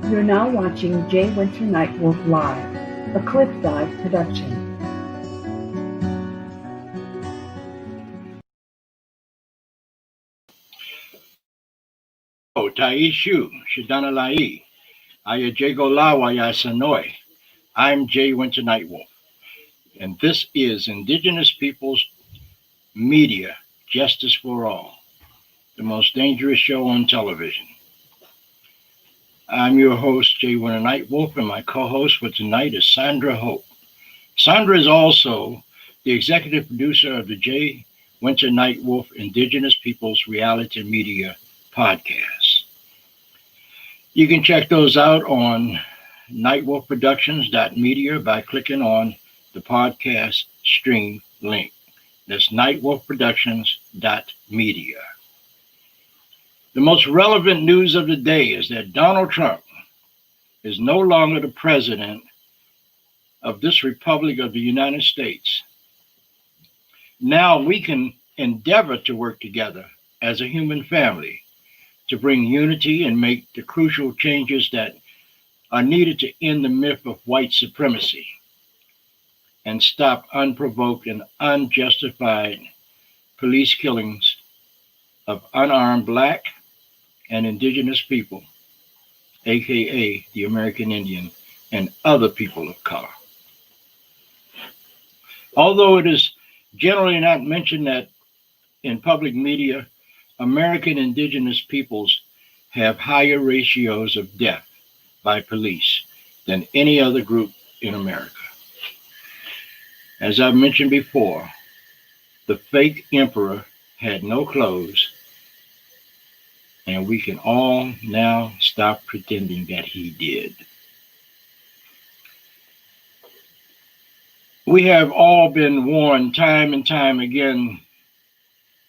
You're now watching Winter Nightwolf Live, a Cliff Dive production. Taishu, Shidanalai, Ayajago Lawaya Sanoi. I'm Winter Nightwolf, and this is Indigenous Peoples Media Justice for All, the most dangerous show on television. I'm your host, Winter Nightwolf, and my co-host for tonight is Sandra Hope. Sandra is also the executive producer of the Winter Nightwolf Indigenous Peoples Reality Media podcast. You can check those out on nightwolfproductions.media by clicking on the podcast stream link. That's nightwolfproductions.media. The most relevant news of the day is that Donald Trump is no longer the president of this Republic of the United States. Now we can endeavor to work together as a human family to bring unity and make the crucial changes that are needed to end the myth of white supremacy and stop unprovoked and unjustified police killings of unarmed Black and Indigenous people, aka the American Indian and other people of color. Although it is generally not mentioned that in public media, American Indigenous peoples have higher ratios of death by police than any other group in America. As I've mentioned before, the fake emperor had no clothes, and we can all now stop pretending that he did. We have all been warned time and time again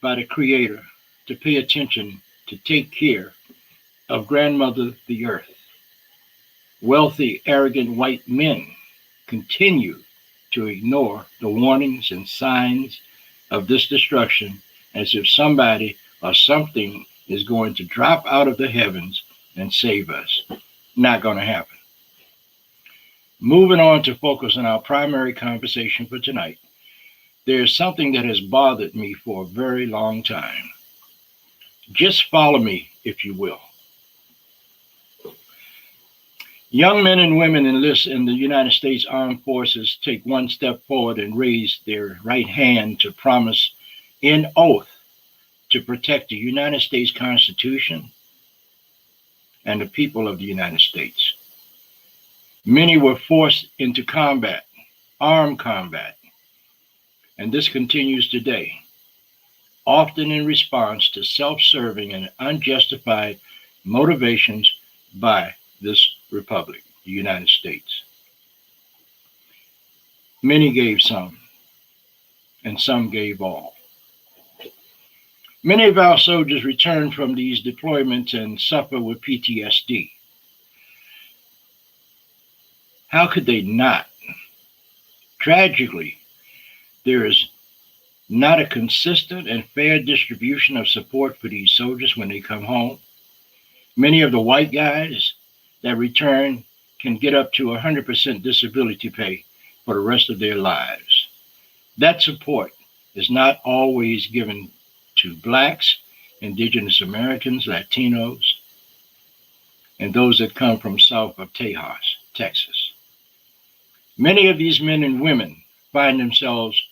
by the Creator to pay attention, to take care of Grandmother the Earth. Wealthy, arrogant white men continue to ignore the warnings and signs of this destruction as if somebody or something is going to drop out of the heavens and save us. Not going to happen. Moving on to focus on our primary conversation for tonight, there's something that has bothered me for a very long time. Just follow me, if you will. Young men and women enlist in the United States Armed Forces take one step forward and raise their right hand to promise in oath to protect the United States Constitution and the people of the United States. Many were forced into combat, armed combat, and this continues today, often in response to self-serving and unjustified motivations by this republic, the United States. Many gave some, and some gave all. Many of our soldiers return from these deployments and suffer with PTSD. How could they not? Tragically, there is not a consistent and fair distribution of support for these soldiers when they come home. Many of the white guys that return can get up to 100% disability pay for the rest of their lives. That support is not always given to Blacks, Indigenous Americans, Latinos, and those that come from south of Tejas, Texas. Many of these men and women find themselves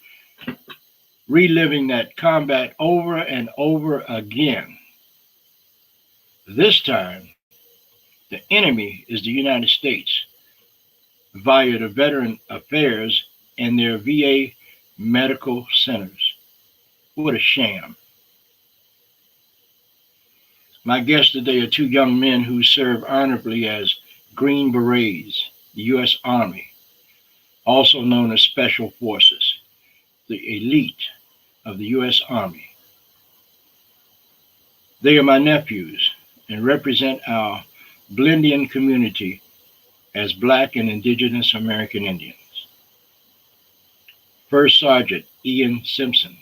reliving that combat over and over again. This time, the enemy is the United States via the Veteran Affairs and their VA medical centers. What a sham. My guests today are two young men who serve honorably as Green Berets, the U.S. Army, also known as Special Forces, the elite of the U.S. Army. They are my nephews and represent our Blendian community as Black and Indigenous American Indians. First Sergeant Ian Simpson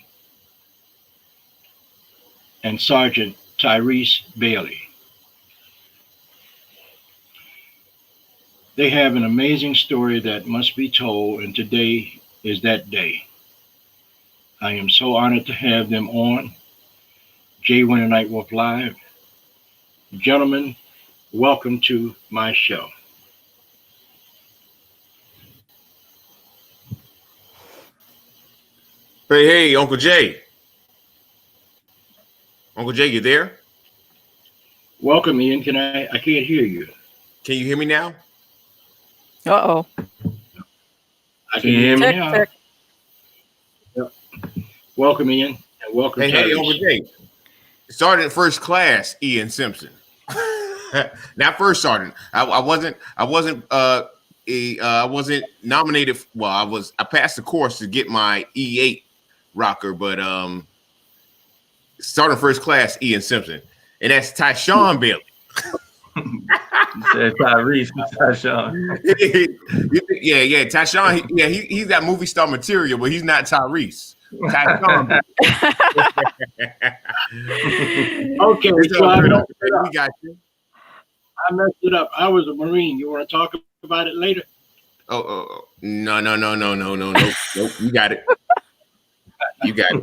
and Sergeant Tyrese Bailey. They have an amazing story that must be told, and today is that day. I am so honored to have them on Winter Nightwolf Live. Gentlemen, welcome to my show. Hey, Uncle Jay. Uncle Jay, you there? Welcome, Ian. I can't hear you. Can you hear me now? Uh-oh. I can hear me now. Check. Yep. Welcome, Ian, and welcome, Hey, Uncle Jay. Sergeant First Class Ian Simpson. Not first sergeant. I wasn't nominated. Well, I passed the course to get my E8 rocker, but Sergeant First Class Ian Simpson, and that's Tyshawn Bailey. You said Tyrese, Tyshawn. yeah, Tyshawn. He's got movie star material, but he's not Tyrese. Tyshawn. Okay, so we got you. I messed it up. I was a Marine. You want to talk about it later? Oh, no. Nope, you got it. You got it.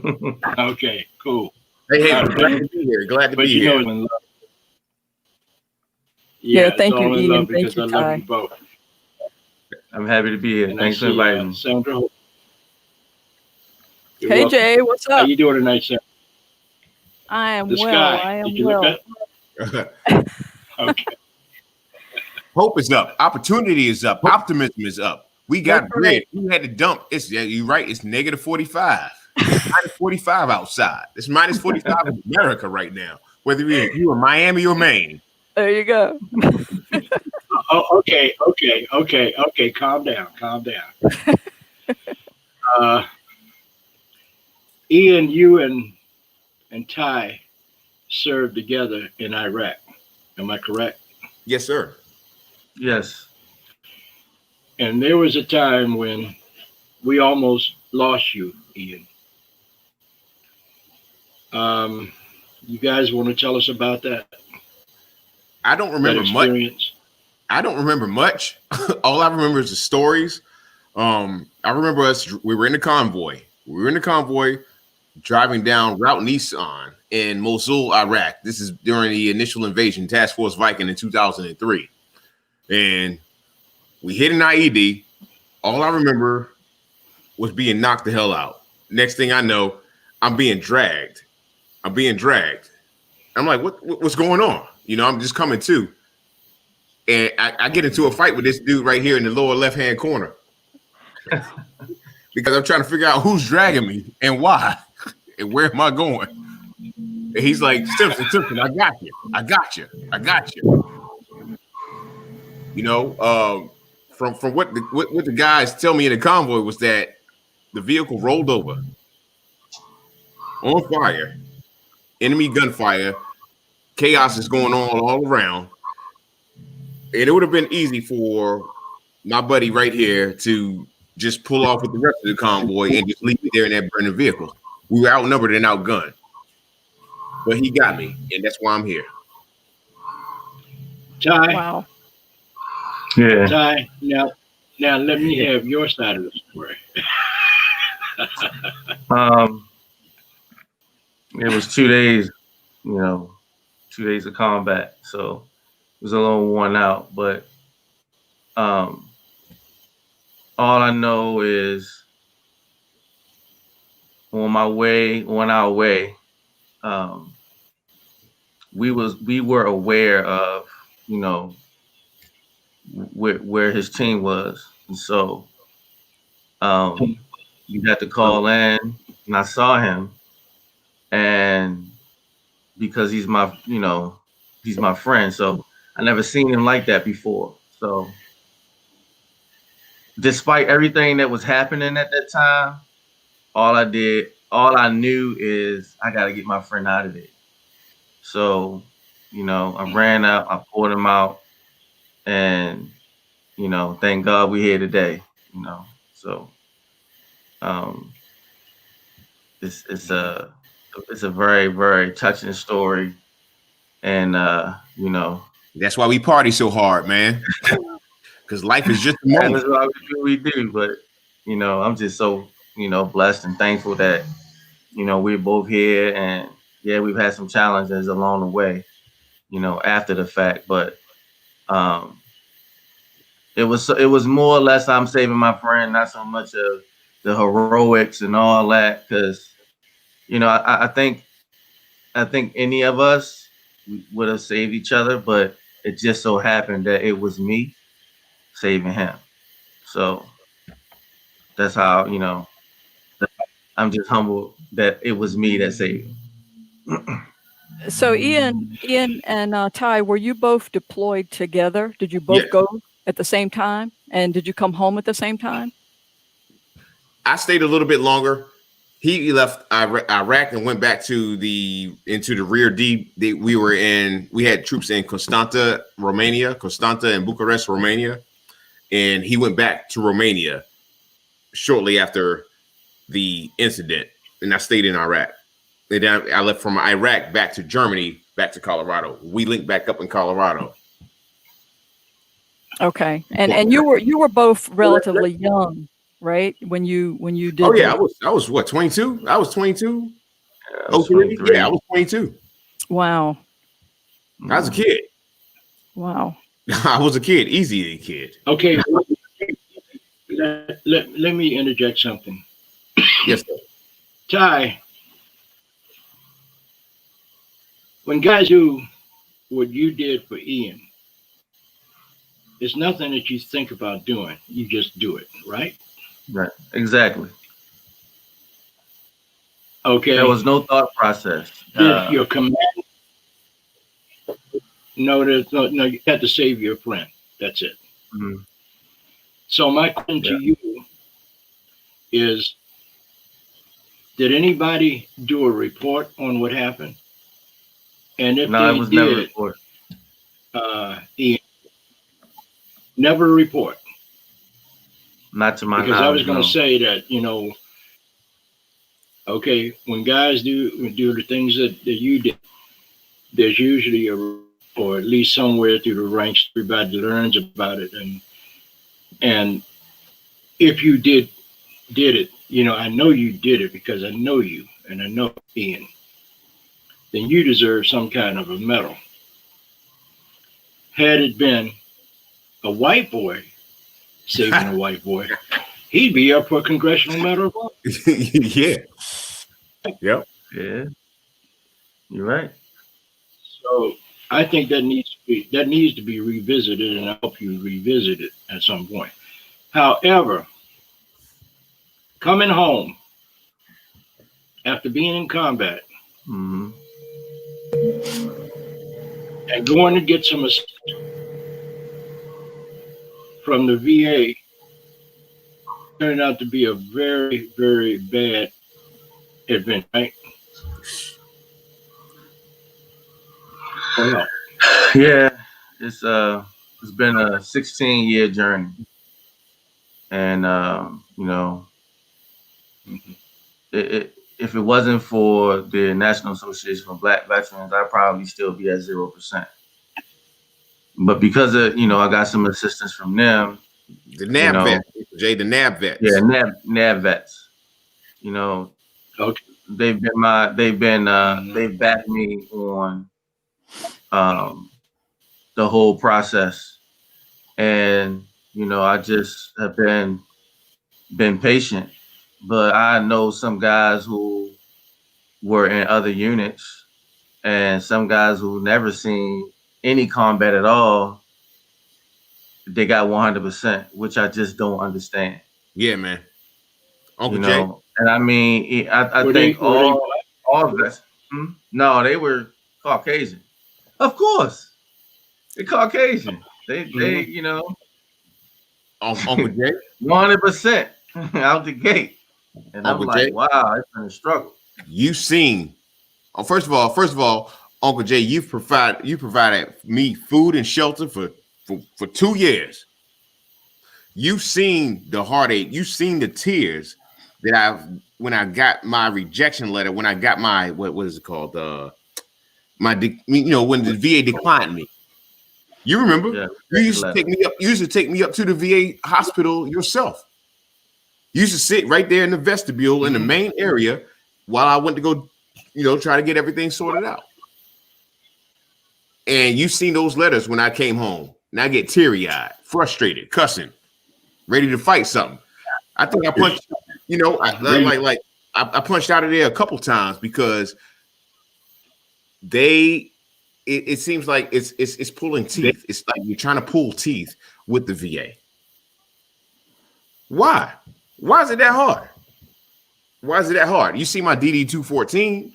Okay, cool. Hey, glad to be here. Glad to be here. Yeah, thank you, Ian. Thank you, I love Ty. you both. I'm happy to be here. And Thanks for inviting me. Sandra. You're Hey, welcome. Jay, what's How up? you doing tonight, Sandra? I am The well. sky. I am Did you well. look at? Okay. Hope is up. Opportunity is up. Optimism is up. We got That's bread. right. We had to dump. You're right. It's negative 45. It's minus 45 outside. It's minus 45 in America right now. Whether you in Miami or Maine. There you go. Oh, okay. Calm down. Ian, you and Ty served together in Iraq. Am I correct? Yes, sir. Yes. And there was a time when we almost lost you, Ian. You guys want to tell us about that? I don't remember much. I don't remember much. All I remember is the stories. I remember we were in the convoy. Driving down Route Nissan in Mosul, Iraq. This is during the initial invasion, Task Force Viking in 2003. And we hit an IED. All I remember was being knocked the hell out. Next thing I know, I'm being dragged. I'm like, what's going on? You know, I'm just coming to. And I get into a fight with this dude right here in the lower left-hand corner. Because I'm trying to figure out who's dragging me and why. And where am I going? And he's like, Simpson, I got you. You know, from what the guys tell me in the convoy was that the vehicle rolled over on fire, enemy gunfire, chaos is going on all around. And it would have been easy for my buddy right here to just pull off with the rest of the convoy and just leave me there in that burning vehicle. We were outnumbered and outgunned. But he got me, and that's why I'm here. Ty. Wow. Yeah. Ty, now let me have your side of the story. It was 2 days, 2 days of combat, so it was a little worn out. But all I know is on our way, we were aware of, where his team was, and so you had to call in, and I saw him, and because he's my friend, so I never seen him like that before. So despite everything that was happening at that time, all I knew is I got to get my friend out of there. So, I ran out, I pulled him out, and, thank God we're here today, so it's a very, very touching story. And, That's why we party so hard, man. because life is just a And moment. that's why we do. But I'm just so blessed and thankful that we're both here, and yeah, we've had some challenges along the way, after the fact, but it was more or less I'm saving my friend, not so much of the heroics and all that, because I think any of us would have saved each other, but it just so happened that it was me saving him. So that's how I'm just humble that it was me that saved him. So Ian and Ty, were you both deployed together? Did you both Yeah. go at the same time? And did you come home at the same time? I stayed a little bit longer. He left Iraq and went back into the rear D. We had troops in Constanta and Bucharest, Romania, and he went back to Romania shortly after the incident, and I stayed in Iraq. And then I left from Iraq back to Germany, back to Colorado. We linked back up in Colorado. Okay, and you were both relatively young, right? When you did. Oh yeah, I was what, 22? I was 22. Yeah, I was 23. Yeah, I was 22. Wow. I was a kid. Wow. I was a kid, easy kid. Okay, let me interject something. Yes, sir. Ty, when guys do what you did for Ian, it's nothing that you think about doing. You just do it, right? Right. Exactly. Okay. There was no thought process. Did your command? No, no. You had to save your friend. That's it. Mm-hmm. So my question to you is: did anybody do a report on what happened? And if no, they it was did, never reported. Ian, never report. Not to my knowledge. Because I was going to say that okay, when guys do the things that you did, there's usually or at least somewhere through the ranks, everybody learns about it, and if you did it, I know you did it because I know you and I know Ian, then you deserve some kind of a medal. Had it been a white boy saving a white boy, he'd be up for a congressional medal of honor. Yeah. Yep. Yeah. You're right. So I think that needs to be revisited, and I hope you revisit it at some point. However, coming home after being in combat Mm-hmm. and going to get some assistance from the VA turned out to be a very, very bad event, right? Well, Yeah, it's been a 16-year journey, and if it wasn't for the National Association for Black Veterans, I'd probably still be at 0%. But because of I got some assistance from them, the NAB vets, Jay, the NAB vets. Yeah, NAB vets. okay. They've backed me on the whole process, and I just have been patient. But I know some guys who were in other units, and some guys who never seen any combat at all. They got 100%, which I just don't understand. Yeah, man. Uncle Jay. And I mean, I think all of us. No, they were Caucasian. Of course, they're Caucasian. They Uncle Jay, 100% out the gate. And Uncle I'm like, Jay, wow, it's been a struggle. You've seen. First of all, Uncle Jay, you provided me food and shelter for 2 years. You've seen the heartache. You've seen the tears that when I got my rejection letter, when I got my what is it called? When the VA declined me. You remember? Yeah, You used to take me up. You used to take me up to the VA hospital yourself. You used to sit right there in the vestibule in the main area while I went to go, try to get everything sorted out. And you've seen those letters when I came home. And I get teary-eyed, frustrated, cussing, ready to fight something. I think I punched, I punched out of there a couple times because it seems like it's pulling teeth. It's like you're trying to pull teeth with the VA. Why? Why is it that hard? Why is it that hard? You see my DD 214.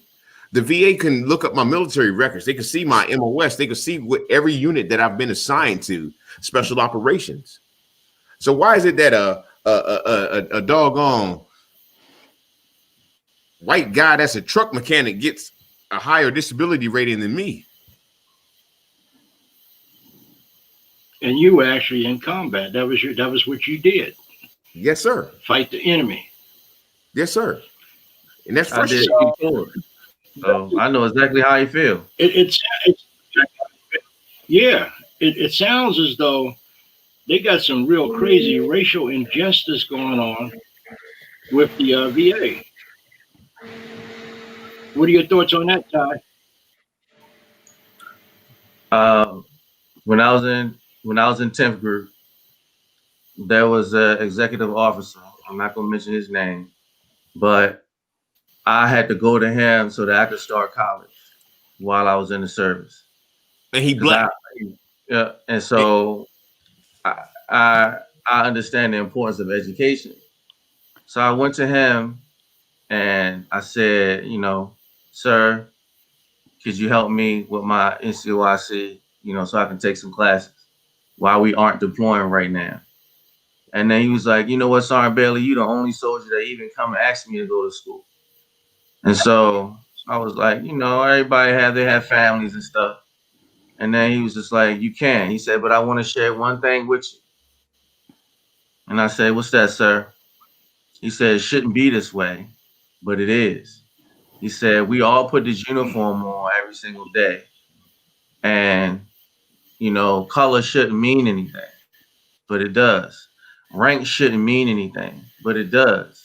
The VA can look up my military records. They can see my MOS. They can see what every unit that I've been assigned to, special operations. So why is it that a doggone white guy that's a truck mechanic gets a higher disability rating than me? And you were actually in combat. That was what you did. Yes, sir. Fight the enemy. Yes, sir. And that's I did before. So I know exactly how you feel. It sounds as though they got some real crazy racial injustice going on with the VA. What are your thoughts on that, Ty? When I was in 10th group, there was an executive officer. I'm not gonna mention his name, but I had to go to him so that I could start college while I was in the service. And he black. Yeah, and so I understand the importance of education. So I went to him and I said, sir, could you help me with my NCOIC, so I can take some classes while we aren't deploying right now? And then he was like, you know what, Sergeant Bailey, you the only soldier that even come and ask me to go to school. And so I was like, everybody they have families and stuff. And then he was just like, you can. He said, but I want to share one thing with you. And I said, what's that, sir? He said, it shouldn't be this way, but it is. He said, we all put this uniform on every single day. And, color shouldn't mean anything, but it does. Rank shouldn't mean anything, but it does.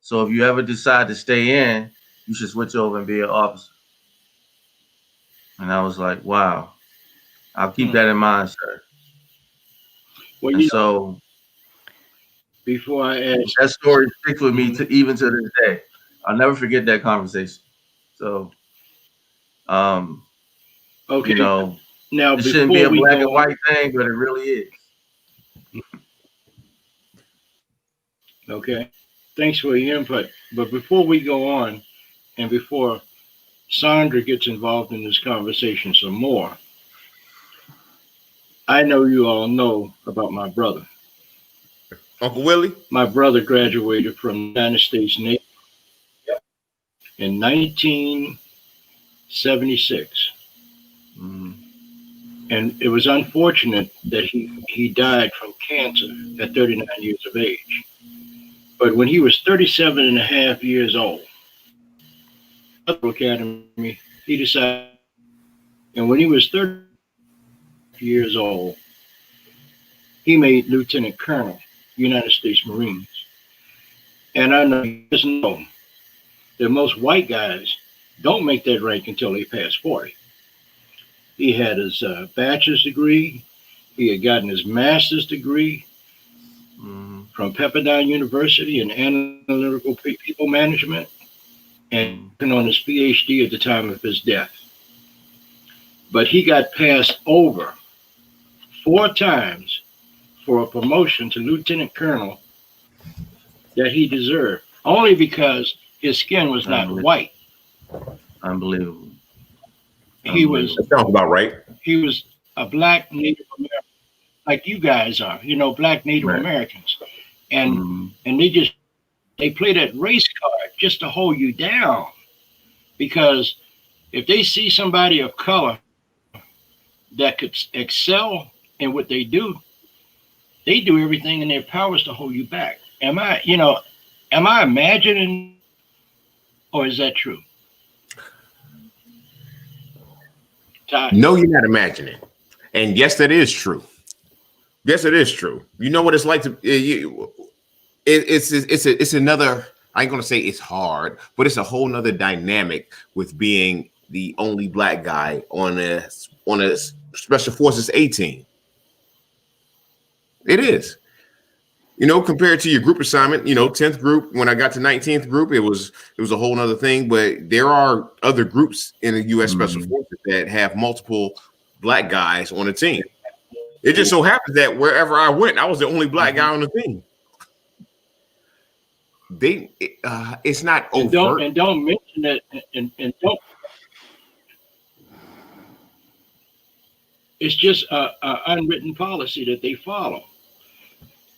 So if you ever decide to stay in, you should switch over and be an officer. And I was like, wow, I'll keep that in mind, sir. Well, so before I ask, that story sticks with me even to this day. I'll never forget that conversation. So, okay, now it shouldn't be a black and white thing, but it really is. Okay, thanks for your input. But before we go on, and before Sandra gets involved in this conversation some more, I know you all know about my brother. Uncle Willie? My brother graduated from the United States Navy in 1976. And it was unfortunate that he died from cancer at 39 years of age. But when he was 37 and a half years old, Academy, he decided, and when he was 30 years old, he made Lieutenant Colonel, United States Marines. And I know you just know that most white guys don't make that rank until they pass 40. He had his bachelor's degree. He had gotten his master's degree from Pepperdine University in analytical people management, and on his PhD at the time of his death. But he got passed over 4 times for a promotion to lieutenant colonel that he deserved, only because his skin was not white. Unbelievable. He was. That sounds about right. He was a black Native American, like you guys are, black Native Americans, and they play that race card just to hold you down, because if they see somebody of color that could excel in what they do everything in their powers to hold you back. Am I imagining, or is that true? No, you're not imagining. And yes, that is true. Yes, it is true. You know what it's like to it's another, I ain't gonna say it's hard, but it's a whole nother dynamic with being the only black guy on a special forces A team. It is. You know, compared to your group assignment, you know, 10th group, when I got to 19th group, it was a whole nother thing. But there are other groups in the U.S. Special Forces that have multiple black guys on the team. It just so happens that wherever I went, I was the only black guy on the team. It's not overt. And don't mention that, and don't. It's just a unwritten policy that they follow.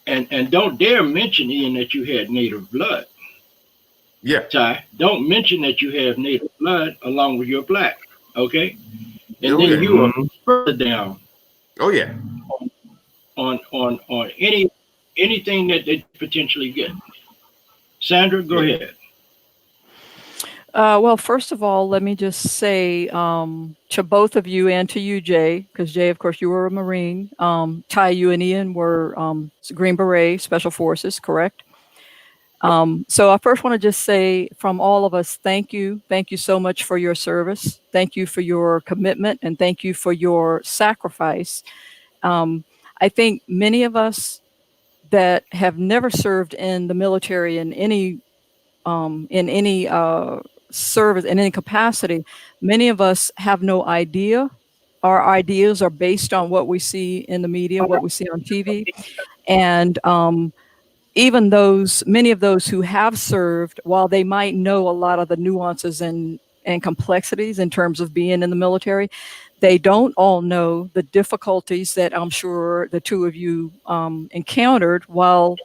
And don't dare mention, Ian, that you had native blood. Yeah. Ty, don't mention that you have native blood along with your black. Okay. And then you are further down. Oh yeah. On anything that they potentially get. Sandra, go ahead. Well, first of all, let me just say to both of you and to you, Jay, because Jay, of course, you were a Marine. Ty, you and Ian were Green Beret Special Forces, correct? So I first want to just say from all of us, thank you. Thank you so much for your service. Thank you for your commitment, and thank you for your sacrifice. I think many of us that have never served in the military in any service in any capacity, many of us have no idea. Our ideas are based on what we see in the media, what we see on TV, and even many of those who have served, while they might know a lot of the nuances and complexities in terms of being in the military, they don't all know the difficulties that I'm sure the two of you encountered while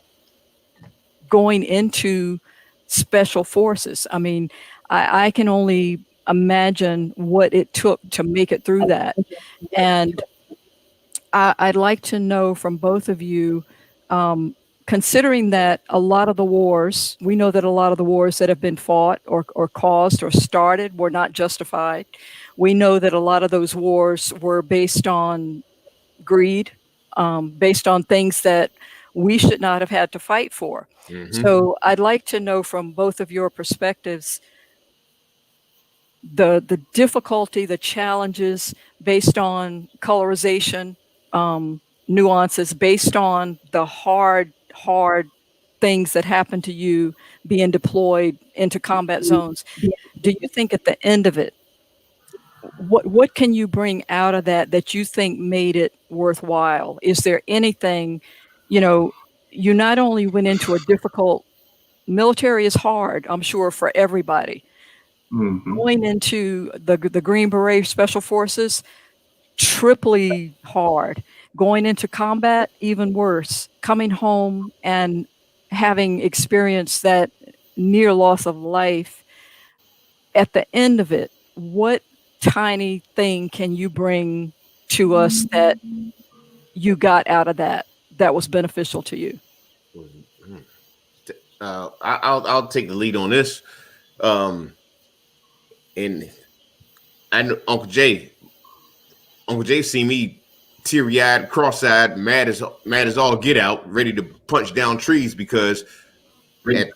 going into special forces. I mean, I can only imagine what it took to make it through that. And I'd like to know from both of you, considering that a lot of the wars, we know that a lot of the wars that have been fought or caused or started were not justified. We know that a lot of those wars were based on greed, based on things that we should not have had to fight for. So I'd like to know from both of your perspectives, the difficulty, the challenges based on colorization, nuances, based on the hard things that happen to you being deployed into combat zones. Do you think at the end of it, what can you bring out of that you think made it worthwhile? Is there anything, you not only went into a difficult, military is hard, I'm sure, for everybody. Going into the Green Beret Special Forces, triply hard. Going into combat, even worse. Coming home and having experienced that near loss of life. At the end of it, what tiny thing can you bring to us that you got out of that was beneficial to you? I'll take the lead on this. And I know Uncle Jay seen me teary-eyed, cross-eyed, mad as all get out, ready to punch down trees because at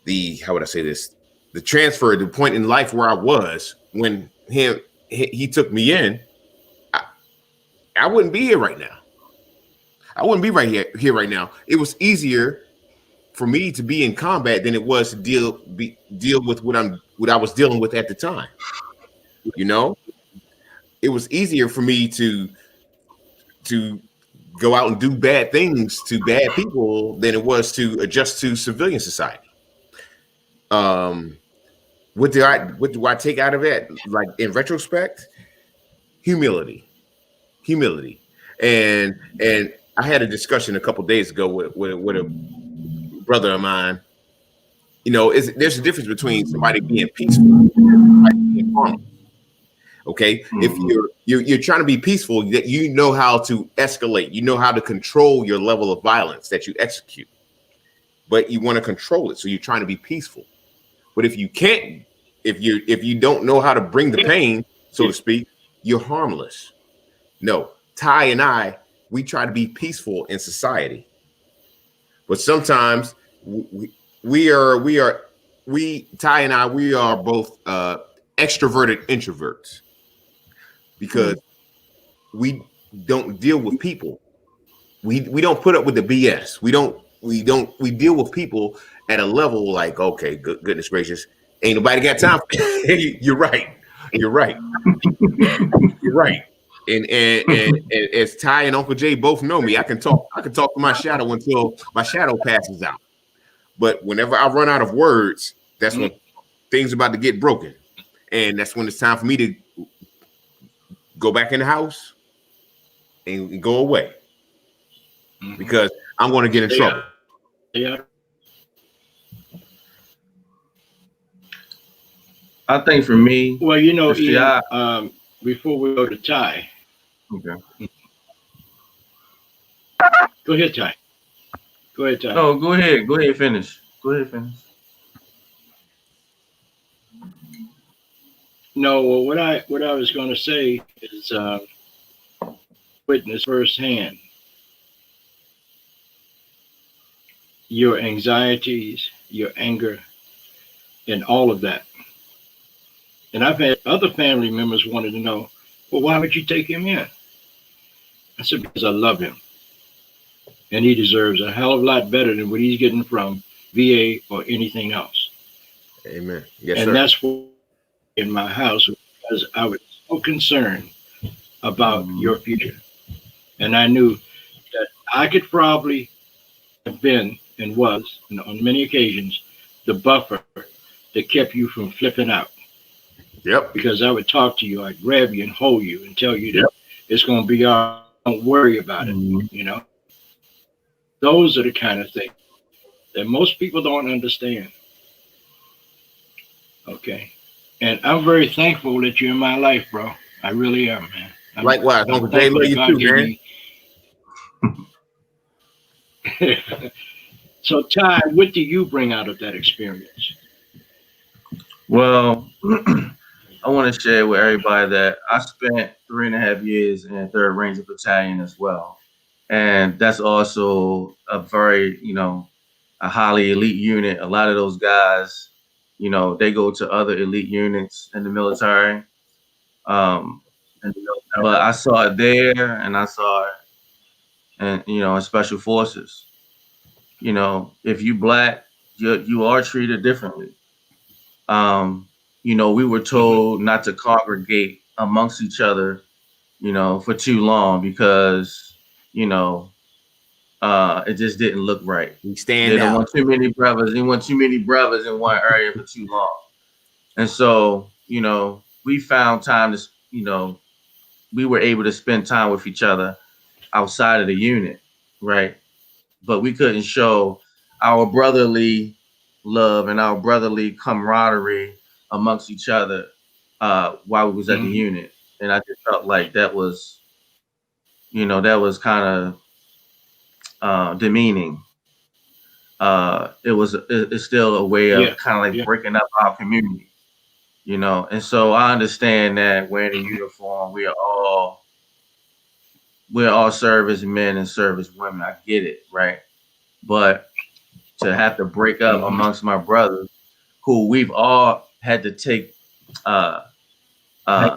the how would I say this? The transfer, the point in life where I was when he took me in, I wouldn't be here right now. I wouldn't be right here right now. It was easier for me to be in combat than it was to deal with what I was dealing with at the time. You know, it was easier for me to go out and do bad things to bad people than it was to adjust to civilian society. What do I take out of it? Like in retrospect, humility, and I had a discussion a couple days ago with a brother of mine. You know, there's a difference between somebody being peaceful and somebody being harmful. Okay, if you're trying to be peaceful, that you know how to escalate, you know how to control your level of violence that you execute, but you want to control it, so you're trying to be peaceful. But if you can't, if you don't know how to bring the pain, so to speak, you're harmless. No, Ty and I, we try to be peaceful in society, but sometimes Ty and I, we are both extroverted introverts because we don't deal with people. We don't put up with the BS. We deal with people at a level like, okay, goodness gracious, ain't nobody got time for You're right. You're right. You're right. And as Ty and Uncle Jay both know me, I can talk to my shadow until my shadow passes out. But whenever I run out of words, that's when things are about to get broken. And that's when it's time for me to go back in the house and go away. Because I'm going to get in trouble. Yeah. I think for me, Well, you know, see, Ian, before we go to Ty. Okay. Go ahead, Ty. Go ahead, Ty. No, go ahead. Go ahead, finish. Go ahead, finish. No, well, what I was going to say is witness firsthand your anxieties, your anger, and all of that. And I've had other family members wanted to know, well, why would you take him in? I said, because I love him. And he deserves a hell of a lot better than what he's getting from VA or anything else. Amen. Yes, and sir. That's what in my house, because I was so concerned about your future. And I knew that I could probably have been and was, on many occasions, the buffer that kept you from flipping out. Yep. Because I would talk to you, I'd grab you and hold you and tell you that it's going to be all right, don't worry about it, you know? Those are the kind of things that most people don't understand. Okay. And I'm very thankful that you're in my life, bro. I really am, man. Likewise, Uncle Jay, love you too, man. So, Ty, what do you bring out of that experience? Well, I want to share with everybody that I spent 3.5 years in 3rd Ranger Battalion as well. And that's also a very, a highly elite unit. A lot of those guys, they go to other elite units in the military. But I saw it there and I saw it in special forces. If you Black, you are treated differently. We were told not to congregate amongst each other, for too long because, it just didn't look right. We stand They don't out. want too many brothers. They want too many brothers in one area for too long. And so, we found time to, we were able to spend time with each other outside of the unit, right? But we couldn't show our brotherly love and our brotherly camaraderie amongst each other while we was at the unit. And I just felt like that was, that was kind of demeaning. It's still a way of kind of like breaking up our community, and so I understand that wearing a uniform, we're all service men and service women. I get it, right? But to have to break up amongst my brothers, who we've all had to take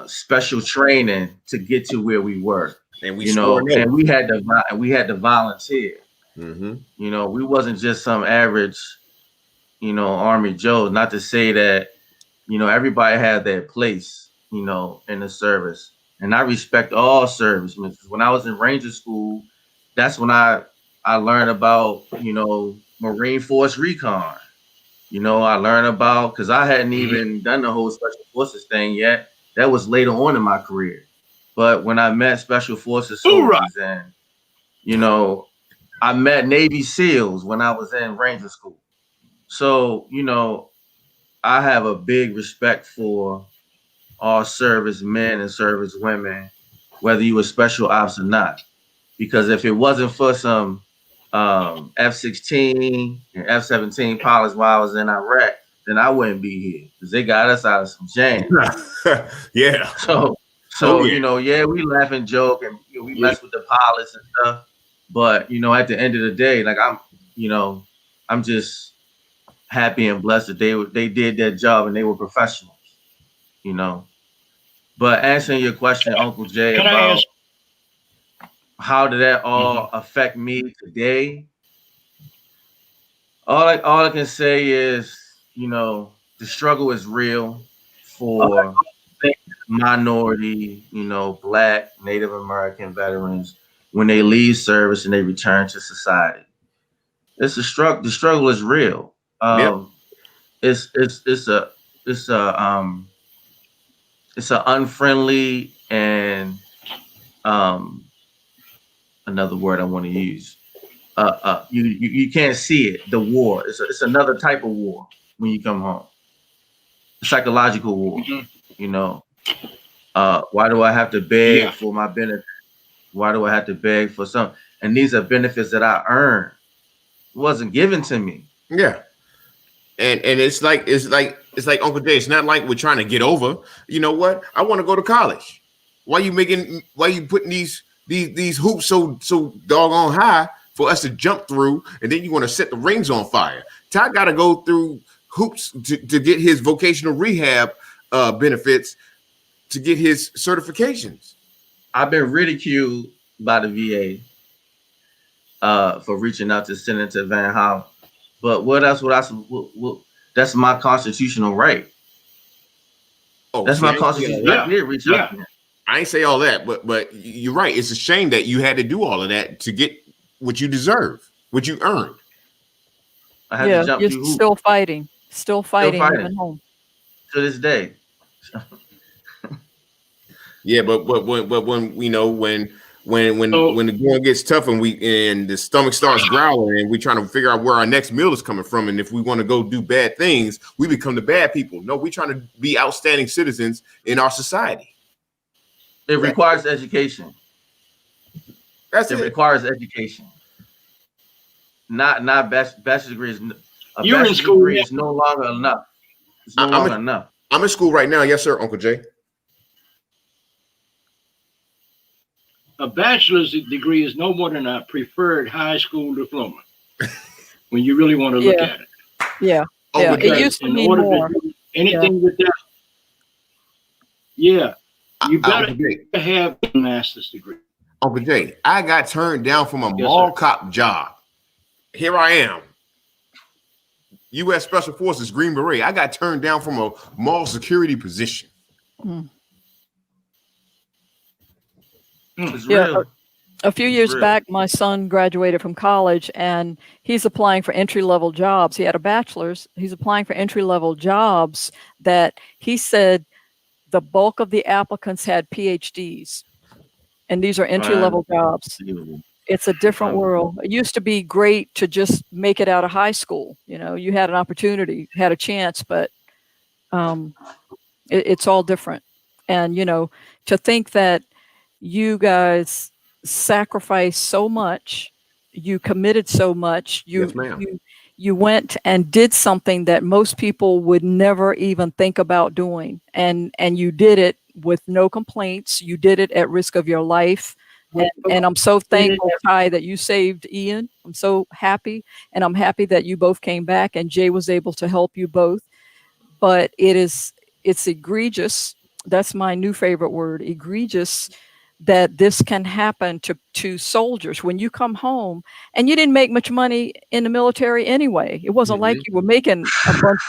special training to get to where we were, and we had to volunteer. We wasn't just some average, Army Joe. Not to say that, everybody had their place, in the service. And I respect all servicemen. When I was in Ranger School, that's when I learned about, Marine Force Recon. I learned about, because I hadn't even done the whole Special Forces thing yet. That was later on in my career. But when I met Special Forces soldiers and, I met Navy SEALs when I was in Ranger School. So, I have a big respect for all service men and service women, whether you were special ops or not. Because if it wasn't for some F-16 and F-17 pilots while I was in Iraq, then I wouldn't be here because they got us out of some jam. Yeah. So, yeah. you know, yeah, we laugh and joke and we mess with the pilots and stuff. But, you know, at the end of the day, like I'm just happy and blessed that they did their job and they were professionals, you know. But answering your question, Uncle Jay, Can I about ask? how did that all affect me today? All I can say is, you know, the struggle is real for minority, you know, Black, Native American veterans when they leave service and they return to society. It's a struggle. The struggle is real. Yep. It's a it's a it's an unfriendly and another word I want to use. You can't see it. The war. It's another type of war when you come home. A psychological war. You know. Why do I have to beg for my benefit? Why do I have to beg for some? And these are benefits that I earned. It wasn't given to me. Yeah. And it's like Uncle Jay. It's not like we're trying to get over. You know what? I want to go to college. Why you putting these hoops so doggone high for us to jump through, and then you want to set the rings on fire? Ty got to go through hoops to get his vocational rehab benefits, to get his certifications. I've been ridiculed by the VA for reaching out to Senator Van Howe. But that's my constitutional right. Oh, that's my constitutional right. Yeah, reach out to him. I ain't say all that, but you're right. It's a shame that you had to do all of that to get what you deserve, what you earned. I had to jump you're through still fighting even home to this day. Yeah, but when you know when the going gets tough and the stomach starts growling and we're trying to figure out where our next meal is coming from, and if we want to go do bad things, we become the bad people. No, we're trying to be outstanding citizens in our society. It requires education. It requires education. Not bachelor's degree. A bachelor's degree is no longer enough. It's no longer enough. I'm in school right now. Yes, sir, Uncle Jay. A bachelor's degree is no more than a preferred high school diploma when you really want to look at it. Yeah. Yeah. It used to be more. To do anything with that. Yeah. You gotta have a master's degree. Uncle Jay, I got turned down from a mall cop job. Here I am. U.S. Special Forces Green Beret. I got turned down from a mall security position. It's real. A few years back, my son graduated from college and he's applying for entry-level jobs. He had a bachelor's. He's applying for entry-level jobs that he said the bulk of the applicants had PhDs. And these are entry-level jobs. It's a different world. It used to be great to just make it out of high school. You know, you had an opportunity, had a chance, but it's all different. And, you know, to think that you guys sacrificed so much, you committed so much, you went and did something that most people would never even think about doing. And you did it with no complaints. You did it at risk of your life. And I'm so thankful, Ty, that you saved Ian. I'm so happy. And I'm happy that you both came back and Jay was able to help you both. But it's egregious. That's my new favorite word, egregious, that this can happen to soldiers when you come home and you didn't make much money in the military anyway. It wasn't like you were making a bunch,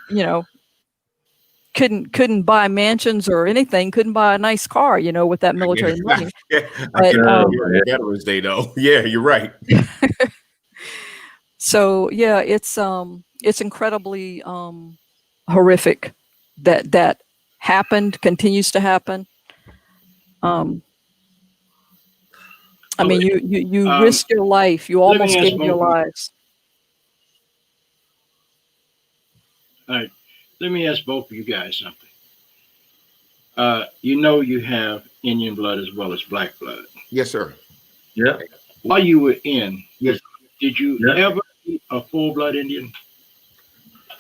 you know, couldn't buy mansions or anything, couldn't buy a nice car, you know, with that military money. Veterans Day though. Yeah, you're right. So yeah, it's incredibly horrific that happened, continues to happen. I mean, you risked your life. You almost gave your lives. All right. Let me ask both of you guys something. You know you have Indian blood as well as black blood. Yes, sir. Yeah. While you were in, did you ever meet a full-blood Indian?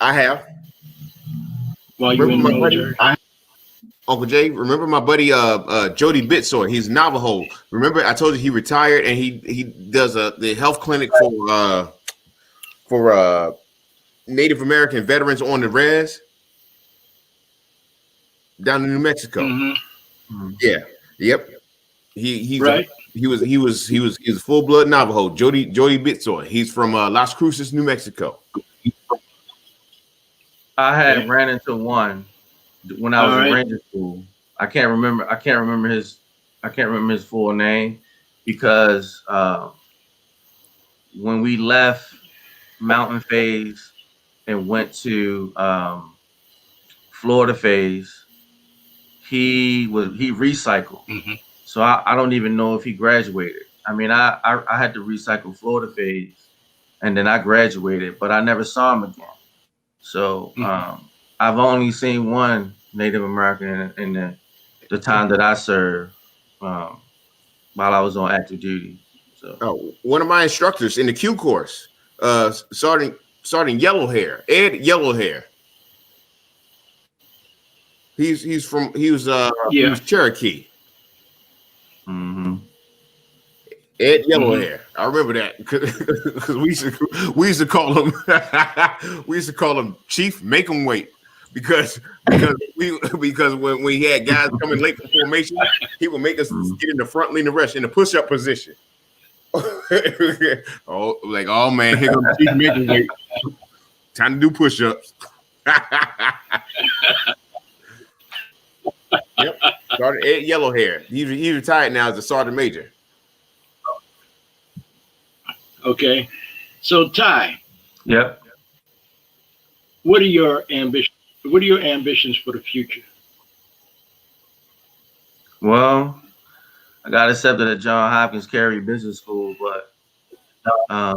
I have. While you were in the military? Uncle Jay, remember my buddy Jody Bitsoy? He's Navajo. Remember I told you he retired and he does the health clinic for Native American veterans on the res down in New Mexico. Mm-hmm. Yeah. Yep. He's right. He was a full blood Navajo. Jody Bitsoy. He's from Las Cruces, New Mexico. I had ran into one when I was in right. Ranger School. I can't remember his full name because when we left Mountain Phase and went to Florida Phase, he recycled. Mm-hmm. So I don't even know if he graduated. I mean, I had to recycle Florida Phase, and then I graduated, but I never saw him again. So I've only seen one Native American in the time that I served while I was on active duty. So one of my instructors in the Q course, Sergeant Yellowhair, Ed Yellowhair. He was Cherokee. Mm-hmm. Ed Yellowhair. Mm-hmm. I remember that because we used to call him Chief Make 'em Wait because when we had guys coming late for formation, he would make us get in the front lean and rest in the push-up position. Oh man, here comes Chief Make 'em Wait. Time to do push-ups. Yep. Sergeant Ed Yellowhair. He's retired now as a sergeant major. Okay. So Ty. Yep. What are your ambitions for the future? Well, I got accepted at Johns Hopkins Carey Business School, but I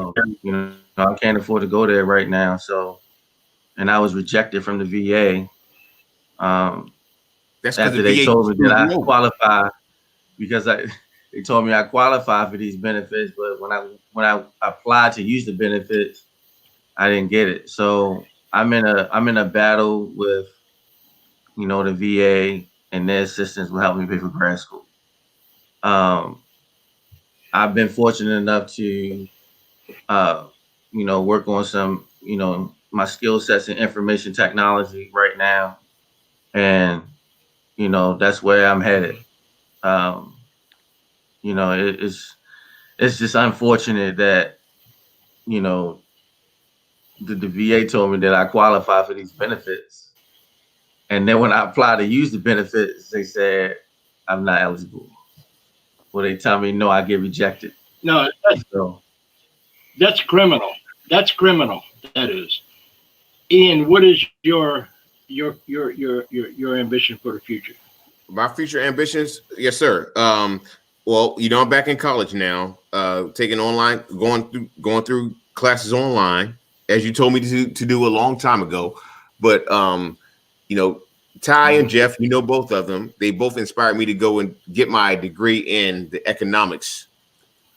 can't afford to go there right now. So, and I was rejected from the VA. That's after they told me that I qualify because they told me I qualify for these benefits, but when I applied to use the benefits, I didn't get it. So I'm in a battle with the VA and their assistants will help me pay for grad school. I've been fortunate enough to work on some my skill sets in information technology right now, and that's where I'm headed. It's just unfortunate that the VA told me that I qualify for these benefits, and then when I apply to use the benefits, they said I'm not eligible. Well, they tell me no, I get rejected. No, that's criminal. That's criminal. That is. Ian, what is your ambition for the future? My future ambitions, yes, sir. Well, I'm back in college now, taking online, going through classes online, as you told me to do a long time ago. But Ty and Jeff, both of them, they both inspired me to go and get my degree in the economics.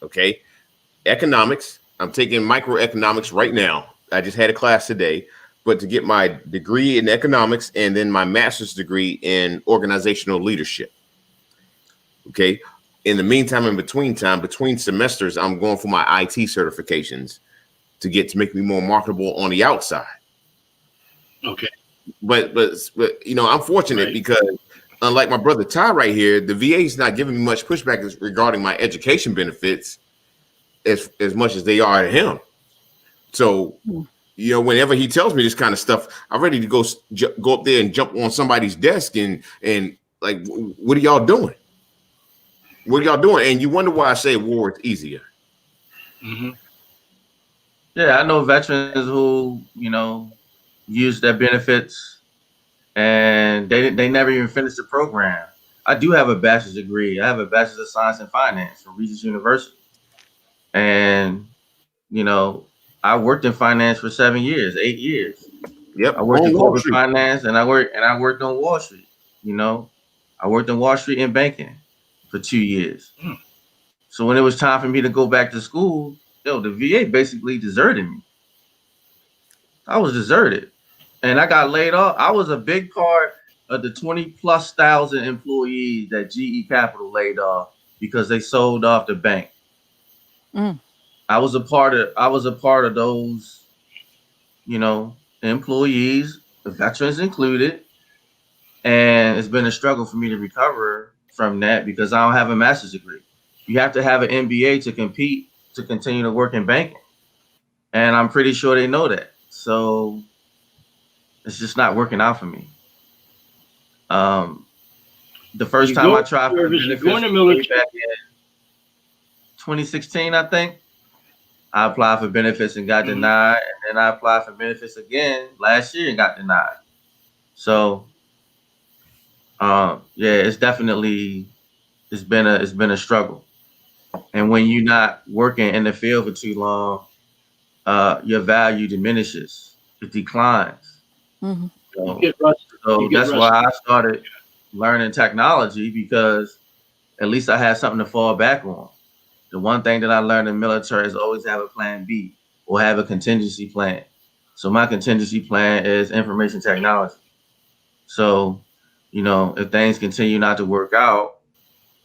Okay, economics. I'm taking microeconomics right now. I just had a class today. But to get my degree in economics and then my master's degree in organizational leadership. Okay. In the meantime, between semesters, I'm going for my IT certifications to make me more marketable on the outside. Okay. But I'm fortunate because unlike my brother Ty right here, the VA is not giving me much pushback regarding my education benefits as much as they are to him. So whenever he tells me this kind of stuff, I'm ready to go up there and jump on somebody's desk and like, what are y'all doing? What are y'all doing? And you wonder why I say war is easier. Mm-hmm. Yeah, I know veterans who use their benefits and they never even finished the program. I do have a bachelor's degree. I have a bachelor's of science and finance from Regis University, and I worked in finance for 8 years. Yep. I worked in corporate finance and I worked on Wall Street. I worked on Wall Street in banking for 2 years. So when it was time for me to go back to school, the VA basically deserted me. I was deserted and I got laid off. I was a big part of the 20,000+ employees that GE Capital laid off because they sold off the bank. I was a part of those, employees, the veterans included, and it's been a struggle for me to recover from that because I don't have a master's degree. You have to have an MBA to compete to continue to work in banking, and I'm pretty sure they know that. So it's just not working out for me. The first time I tried for benefits back in 2016, I think, I applied for benefits and got denied, and then I applied for benefits again last year and got denied. So, it's been a struggle. And when you're not working in the field for too long, your value diminishes, it declines. Mm-hmm. So that's why I started learning technology, because at least I had something to fall back on. The one thing that I learned in the military is always have a plan B or have a contingency plan. So my contingency plan is information technology. So, if things continue not to work out,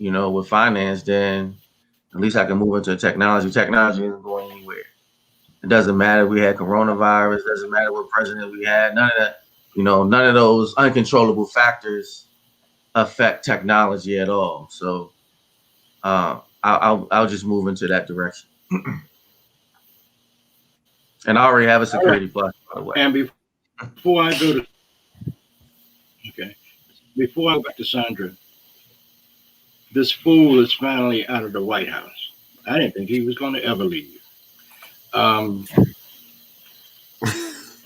with finance, then at least I can move into technology. Technology isn't going anywhere. It doesn't matter if we had coronavirus, it doesn't matter what president we had, none of that, none of those uncontrollable factors affect technology at all. So I'll just move into that direction. And I already have a security plus, by the way. And before I go back to Sandra, this fool is finally out of the White House. I didn't think he was going to ever leave.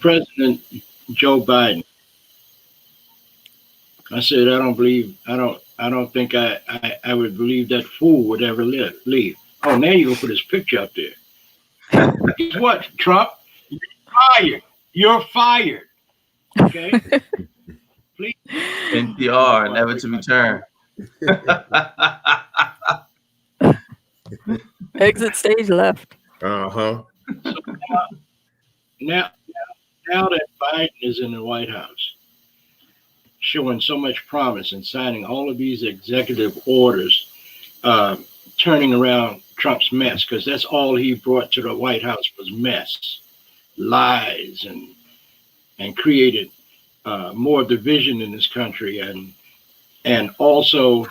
President Joe Biden. I said, I don't think I would believe that fool would ever leave. Oh, now you're gonna put his picture up there. Guess what, Trump? You're fired. Okay? Please. NPR, never to return. Exit stage left. Uh-huh. So now that Biden is in the White House, showing so much promise and signing all of these executive orders, turning around Trump's mess, because that's all he brought to the White House was mess, lies, and created more division in this country, and also,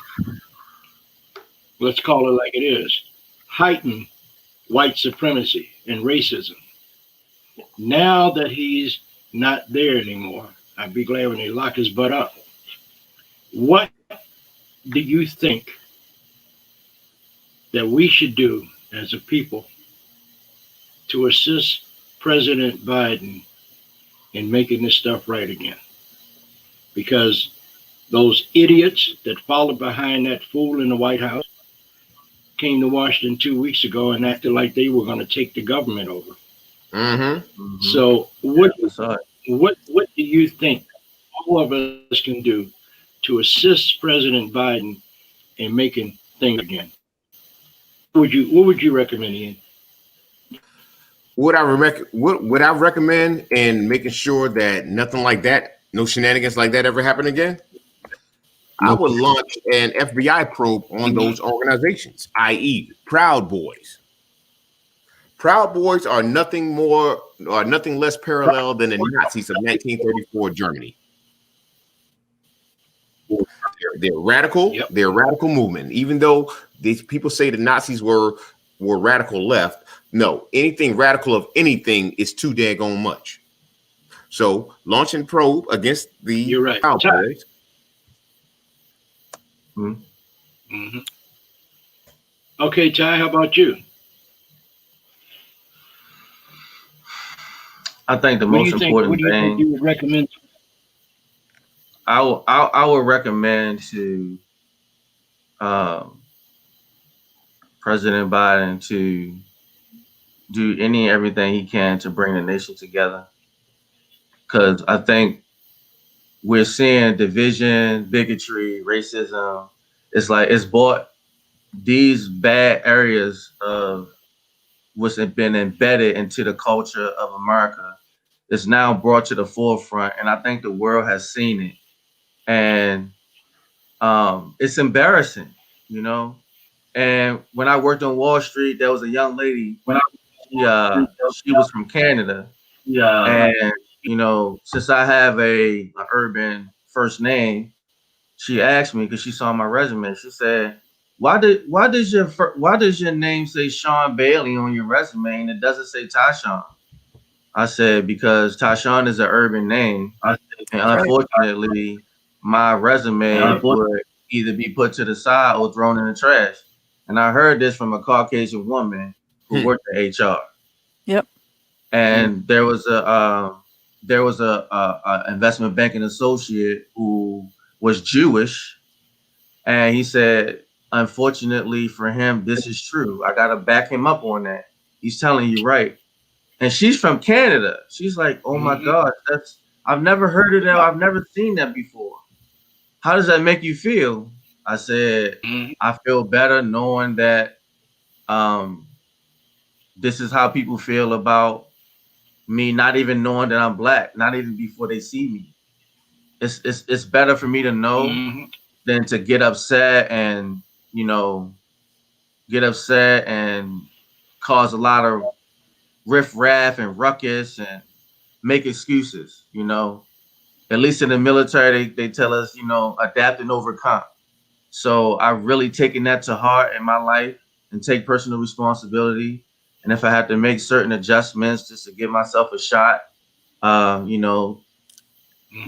let's call it like it is, heighten white supremacy and racism. Now that he's not there anymore, I'd be glad when they lock his butt up. What do you think that we should do as a people to assist President Biden in making this stuff right again? Because those idiots that followed behind that fool in the White House came to Washington 2 weeks ago and acted like they were going to take the government over. Mm-hmm. So what do you think all of us can do to assist President Biden in making things again? What would you recommend, Ian? What I recommend in making sure that nothing like that, no shenanigans like that ever happen again? I would launch an FBI probe on those organizations, i.e. Proud Boys. Proud Boys are nothing less parallel than the Nazis of 1934 Germany. They're radical. Yep. They're a radical movement. Even though these people say the Nazis were radical left, no, anything radical of anything is too daggone much. So launching probe against the Proud Boys. Mm-hmm. Okay, Ty, how about you? I think the most important thing you would recommend. I would recommend to President Biden to do everything he can to bring the nation together, because I think we're seeing division, bigotry, racism. It's like it's brought these bad areas of what's been embedded into the culture of America is now brought to the forefront, and I think the world has seen it. and it's embarrassing, you know. And when I worked on Wall Street, there was a young lady. She was from Canada, and you know, since I have a urban first name, she asked me because she saw my resume. She said, why does your name say Sean Bailey on your resume and it doesn't say Tyshawn?" I said, because Tyshawn is an urban name, and unfortunately, my resume would either be put to the side or thrown in the trash. And I heard this from a Caucasian woman who worked at HR. Yep. And there was a investment banking associate who was Jewish, and he said, unfortunately for him, this is true. I gotta back him up on that. He's telling you right. And she's from Canada. She's like, oh my God, I've never heard of that. I've never seen that before. How does that make you feel? I said, I feel better knowing that this is how people feel about me, not even knowing that I'm Black, not even before they see me. It's better for me to know than to get upset and, you know, cause a lot of riff-raff and ruckus and make excuses, you know. At least in the military, they tell us, you know, adapt and overcome. So I've really taken that to heart in my life and take personal responsibility. And if I have to make certain adjustments just to give myself a shot, you know,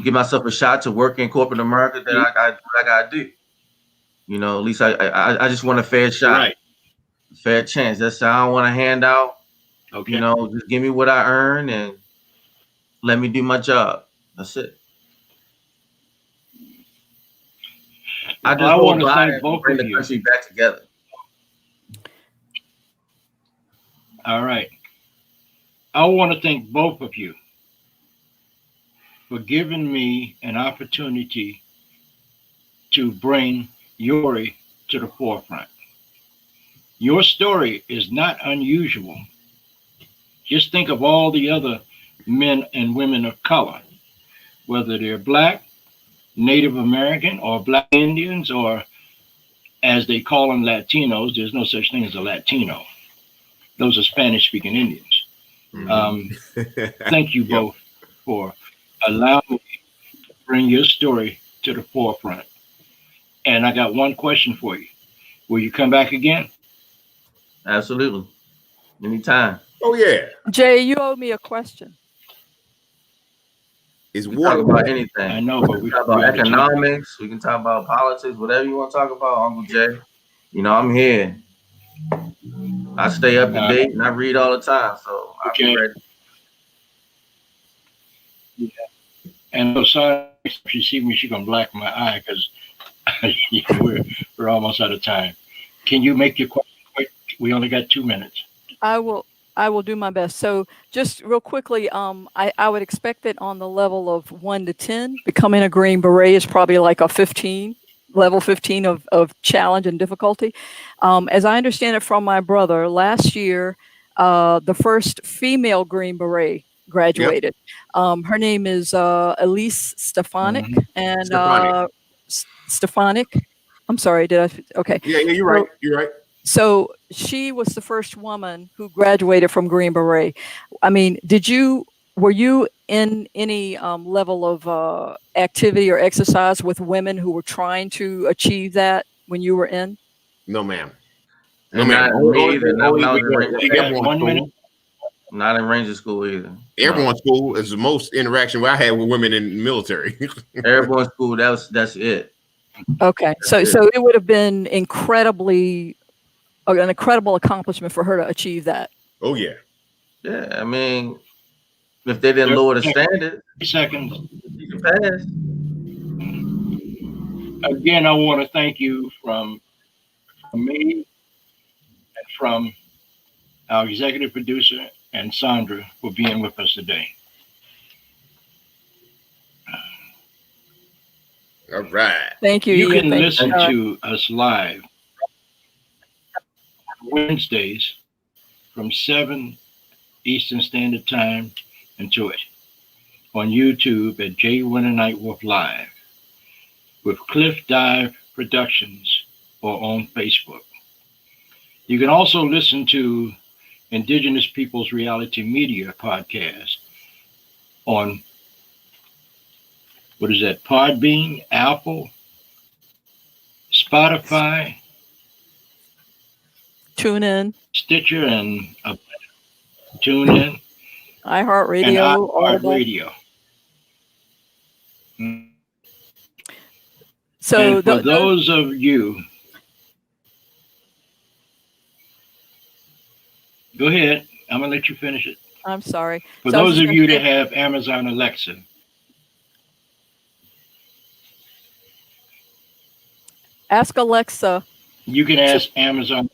give myself a shot to work in corporate America, then I gotta do. You know, at least I just want a fair shot, Right. fair chance. That's I don't want a handout. Okay. You know, just give me what I earn and let me do my job. That's it. I just want to thank thank both bring of the you. country back together. All right. I want to thank both of you for giving me an opportunity to bring Yori to the forefront. Your story is not unusual. Just think of all the other men and women of color, whether they're Black, Native American, or Black Indians, or as they call them, Latinos. There's no such thing as a Latino. Those are Spanish-speaking Indians. Thank you both for allowing me to bring your story to the forefront. And I got one question for you. Will you come back again? Absolutely. Anytime. Oh yeah. Jay, you owe me a question. Is We talk water about anything. I know, but we can talk about economics. We can talk about politics. Whatever you want to talk about, Uncle Jay. You know, I'm here. I stay up to date and I read all the time, so I'll be ready. Yeah. And so sorry, if she see me, she's gonna black my eye because we're almost out of time. Can you make your question quick? We only got 2 minutes. I will do my best. So just real quickly, I would expect that on the level of 1 to 10, becoming a Green Beret is probably like a 15, level 15 of challenge and difficulty. As I understand it from my brother, last year, the first female Green Beret graduated. Her name is Elise Stefanik. And Stefanik. I'm sorry, okay. Yeah, you're right. You're right. So she was the first woman who graduated from Green Beret. I mean, were you in any level of activity or exercise with women who were trying to achieve that when you were in? No, ma'am. No, ma'am. Not in Ranger School either. Airborne School is the most interaction I had with women in the military. Airborne School, that's it. Okay, so it would have been an incredible accomplishment for her to achieve that. Oh yeah. Yeah, I mean, if they didn't lower the standard, 30 seconds. You can pass. Again, I want to thank you from me and from our executive producer and Sandra for being with us today. All right. Thank you. You can listen to us live Wednesdays from 7 Eastern Standard Time until 8 on YouTube at Winter Nightwolf Live. with Cliff Dive Productions or on Facebook. You can also listen to Indigenous Peoples Reality Media podcast on, what is that, Podbean, Apple, Spotify, Tune in, Stitcher, and TuneIn, and iHeartRadio, Audible. iHeartRadio. So And for those of you, go ahead. I'm going to let you finish it. I'm sorry. For So I was those just of gonna you say- that have Amazon Alexa, ask Alexa. you can ask Amazon.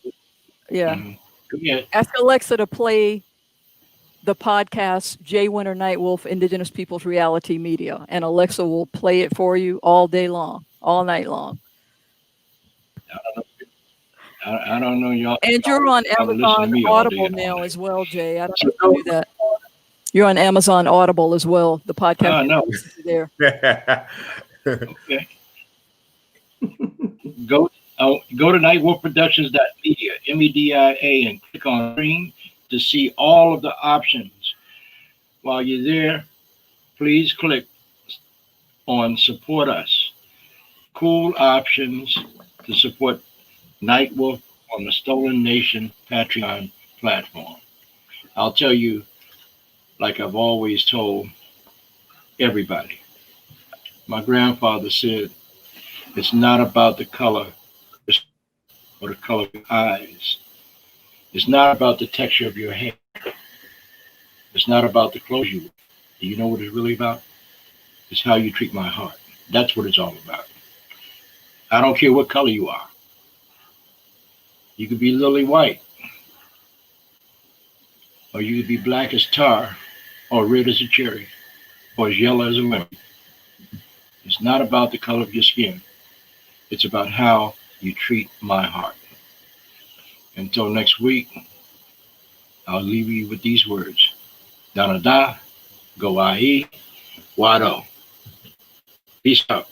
Yeah. Go ahead. Ask Alexa to play the podcast J. Winter Nightwolf Indigenous Peoples Reality Media, and Alexa will play it for you all day long, all night long. I don't know y'all. And you're on y'all listen to Amazon me all day Audible and all now night. as well, Jay. I don't know if you knew that. You're on Amazon Audible as well. The podcast no. is there. Okay. Go to nightwolfproductions.media, MEDIA, and click on screen to see all of the options. While you're there, please click on support us. Cool options to support Nightwolf on the Stolen Nation Patreon platform. I'll tell you, like I've always told everybody, my grandfather said, it's not about the color or the color of your eyes. It's not about the texture of your hair. It's not about the clothes you wear. Do you know what it's really about? It's how you treat my heart. That's what it's all about. I don't care what color you are. You could be lily white, or you could be black as tar, or red as a cherry, or as yellow as a lemon. It's not about the color of your skin. It's about how you treat my heart. Until next week, I'll leave you with these words. Danada, go ahi, wado. Peace out.